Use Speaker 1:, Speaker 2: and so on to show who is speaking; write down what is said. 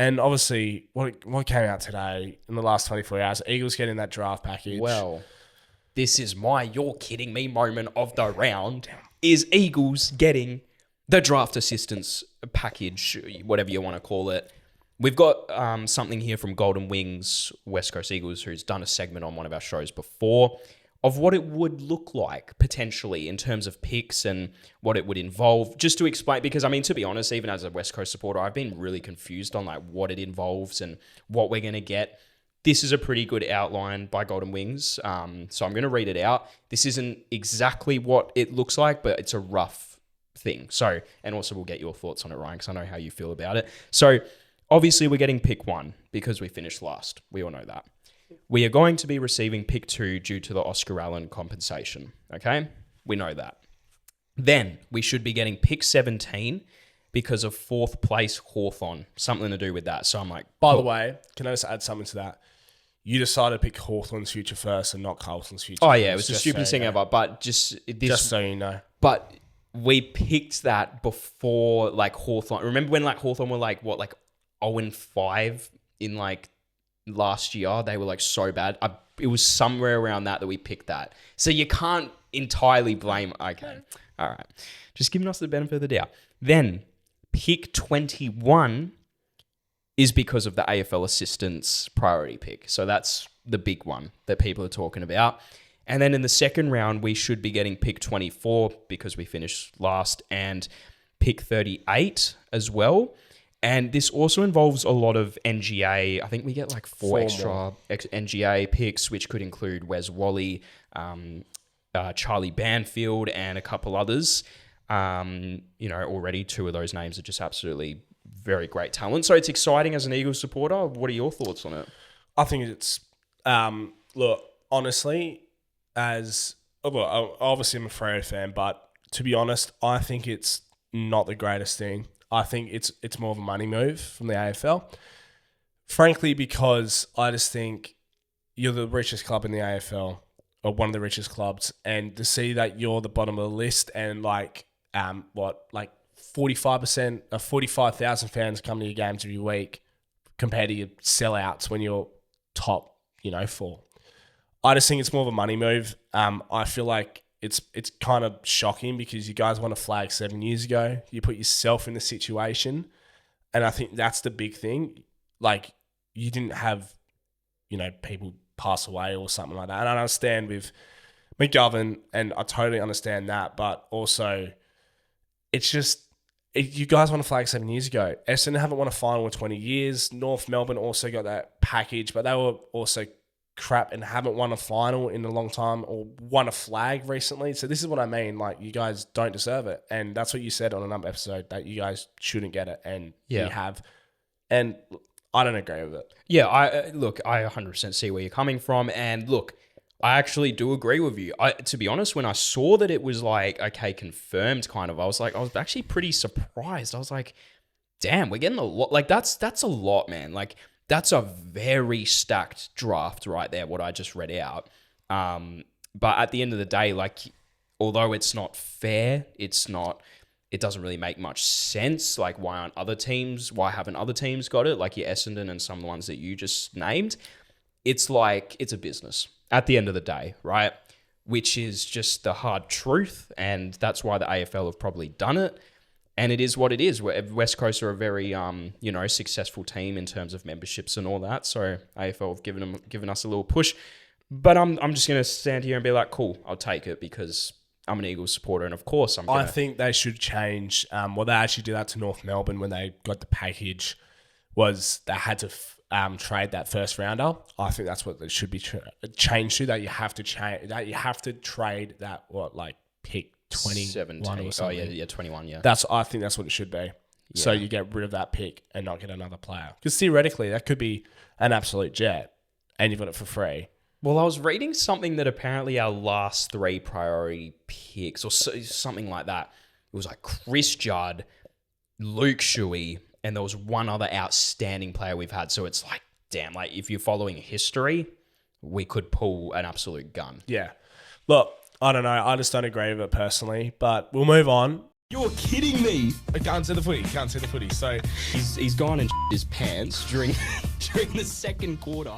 Speaker 1: And obviously, what came out today in the last 24 hours, Eagles getting that draft package.
Speaker 2: Well, this is my you're kidding me moment of the round is Eagles getting the draft assistance package, whatever you want to call it. We've got something here from Golden Wings, West Coast Eagles, who's done a segment on one of our shows before of what it would look like potentially in terms of picks and what it would involve. Just to explain, because I mean, to be honest, even as a West Coast supporter, I've been really confused on like what it involves and what we're going to get. This is a pretty good outline by Golden Wings. So I'm going to read it out. This isn't exactly what it looks like, but it's a rough thing. So, and also we'll get your thoughts on it, Ryan, because I know how you feel about it. So obviously we're getting pick 1 because we finished last. We all know that. We are going to be receiving pick 2 due to the Oscar Allen compensation. Okay? We know that. Then we should be getting pick 17 because of 4th place Hawthorn. Something to do with that. So I'm like,
Speaker 1: By the way, can I just add something to that? You decided to pick Hawthorn's future first and not Carlton's future.
Speaker 2: oh yeah, it was the stupidest thing ever. But just
Speaker 1: so you know.
Speaker 2: But we picked that before like Hawthorn. Remember when like Hawthorn were like what, like 0-5 in like last year? They were like so bad. It was somewhere around that we picked that. So you can't entirely blame. Okay, all right, just giving us the benefit of the doubt. Then pick 21 is because of the AFL assistants priority pick. So that's the big one that people are talking about. And then in the second round, we should be getting pick 24 because we finished last, and pick 38 as well. And this also involves a lot of NGA. I think we get like four extra NGA picks, which could include Wes Wally, Charlie Banfield, and a couple others. Already 2 of those names are just absolutely very great talent. So it's exciting as an Eagles supporter. What are your thoughts on it?
Speaker 1: I think it's, look, honestly, obviously I'm a Freo fan, but to be honest, I think it's not the greatest thing. I think it's more of a money move from the AFL. Frankly, because I just think you're the richest club in the AFL, or one of the richest clubs, and to see that you're the bottom of the list and 45% of 45,000 fans come to your games every week compared to your sellouts when you're top, 4. I just think it's more of a money move. I feel like it's kind of shocking because you guys won a flag 7 years ago. You put yourself in the situation, and I think that's the big thing. Like, you didn't have, people pass away or something like that. And I understand with McGovern, and I totally understand that, but also it's just, you guys won a flag 7 years ago. Essendon haven't won a final in 20 years. North Melbourne also got that package, but they were also crap and haven't won a final in a long time or won a flag recently. So this is what I mean. Like, you guys don't deserve it. And that's what you said on another episode, that you guys shouldn't get it. And you have. And I don't agree with it.
Speaker 2: Yeah, I 100% see where you're coming from. And look, I actually do agree with you. To be honest, when I saw that it was like, okay, confirmed kind of, I was actually pretty surprised. I was like, damn, we're getting a lot. Like, that's a lot, man. Like, that's a very stacked draft right there, what I just read out. But at the end of the day, like, although it's not fair, it doesn't really make much sense. Like, why haven't other teams got it? Like your Essendon and some of the ones that you just named. It's like, it's a business at the end of the day, right? Which is just the hard truth. And that's why the AFL have probably done it. And it is what it is. West Coast are a very, successful team in terms of memberships and all that. So AFL have given us a little push. But I'm just going to stand here and be like, cool, I'll take it because I'm an Eagles supporter. And of course, I
Speaker 1: think they should change. They actually did that to North Melbourne when they got the package, was they had to trade that first rounder. I think that's what it should be changed to. That you have to trade that pick 21 or something.
Speaker 2: Oh yeah, 21. Yeah,
Speaker 1: I think that's what it should be. Yeah. So you get rid of that pick and not get another player, because theoretically that could be an absolute jet, and you've got it for free.
Speaker 2: Well, I was reading something that apparently our last 3 priority picks or something like that, it was like Chris Judd, Luke Shuey, and there was one other outstanding player we've had. So it's like, damn, like if you're following history, we could pull an absolute gun.
Speaker 1: Yeah. Look, I don't know. I just don't agree with it personally, but we'll move on.
Speaker 2: You're kidding me.
Speaker 1: I can't see the footy. Can't see the footy. So
Speaker 2: He's gone and his pants during the second quarter.